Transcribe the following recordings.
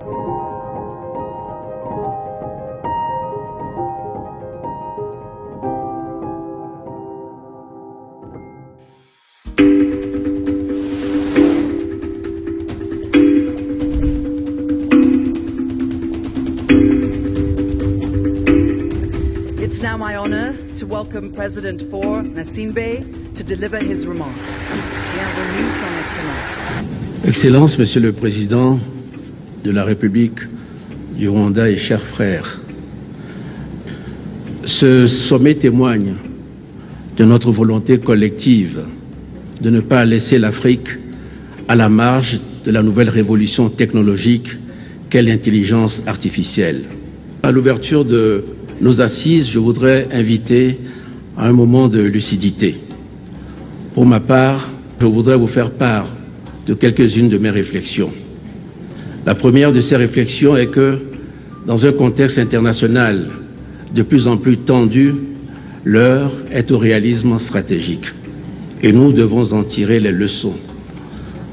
It's now my honor to welcome President Faure Gnassingbé to deliver his remarks. Bienvenue, Son Excellence. Excellence, Monsieur le Président de la République du Rwanda et chers frères, ce sommet témoigne de notre volonté collective de ne pas laisser l'Afrique à la marge de la nouvelle révolution technologique qu'est l'intelligence artificielle. À l'ouverture de nos assises, je voudrais inviter à un moment de lucidité. Pour ma part, je voudrais vous faire part de quelques-unes de mes réflexions. La première de ces réflexions est que, dans un contexte international de plus en plus tendu, l'heure est au réalisme stratégique et nous devons en tirer les leçons.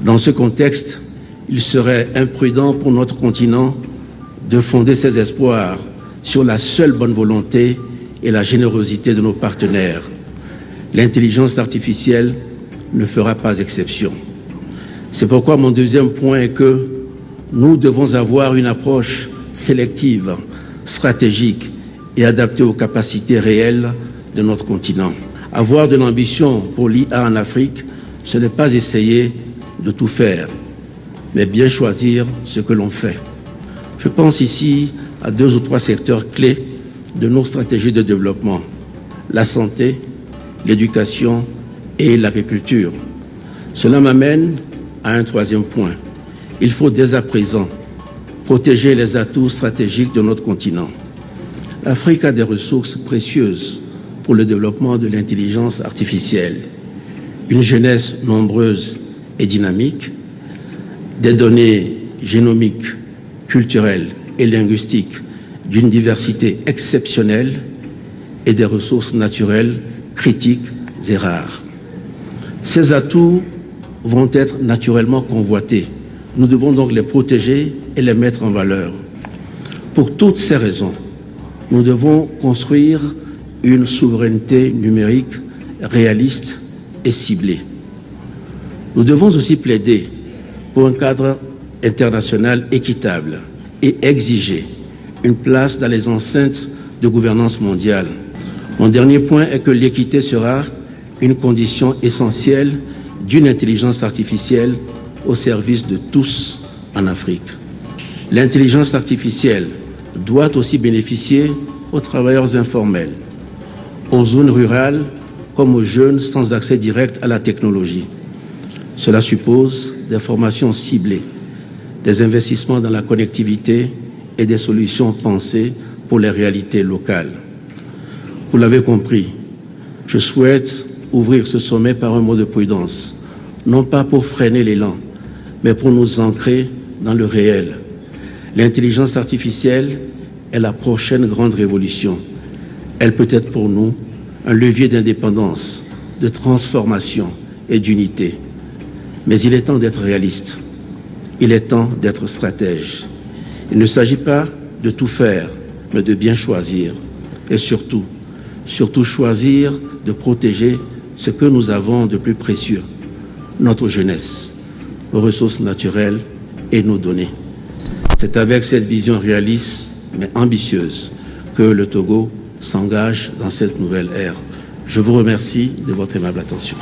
Dans ce contexte, il serait imprudent pour notre continent de fonder ses espoirs sur la seule bonne volonté et la générosité de nos partenaires. L'intelligence artificielle ne fera pas exception. C'est pourquoi mon deuxième point est que nous devons avoir une approche sélective, stratégique et adaptée aux capacités réelles de notre continent. Avoir de l'ambition pour l'IA en Afrique, ce n'est pas essayer de tout faire, mais bien choisir ce que l'on fait. Je pense ici à 2 ou 3 secteurs clés de nos stratégies de développement: la santé, l'éducation et l'agriculture. Cela m'amène à un troisième point. Il faut dès à présent protéger les atouts stratégiques de notre continent. L'Afrique a des ressources précieuses pour le développement de l'intelligence artificielle, une jeunesse nombreuse et dynamique, des données génomiques, culturelles et linguistiques d'une diversité exceptionnelle et des ressources naturelles critiques et rares. Ces atouts vont être naturellement convoités. Nous devons donc les protéger et les mettre en valeur. Pour toutes ces raisons, nous devons construire une souveraineté numérique réaliste et ciblée. Nous devons aussi plaider pour un cadre international équitable et exiger une place dans les enceintes de gouvernance mondiale. Mon dernier point est que l'équité sera une condition essentielle d'une intelligence artificielle au service de tous en Afrique. L'intelligence artificielle doit aussi bénéficier aux travailleurs informels, aux zones rurales comme aux jeunes sans accès direct à la technologie. Cela suppose des formations ciblées, des investissements dans la connectivité et des solutions pensées pour les réalités locales. Vous l'avez compris, je souhaite ouvrir ce sommet par un mot de prudence, non pas pour freiner l'élan, mais pour nous ancrer dans le réel. L'intelligence artificielle est la prochaine grande révolution. Elle peut être pour nous un levier d'indépendance, de transformation et d'unité. Mais il est temps d'être réaliste. Il est temps d'être stratège. Il ne s'agit pas de tout faire, mais de bien choisir. Et surtout choisir de protéger ce que nous avons de plus précieux, notre jeunesse, nos ressources naturelles et nos données. C'est avec cette vision réaliste, mais ambitieuse, que le Togo s'engage dans cette nouvelle ère. Je vous remercie de votre aimable attention.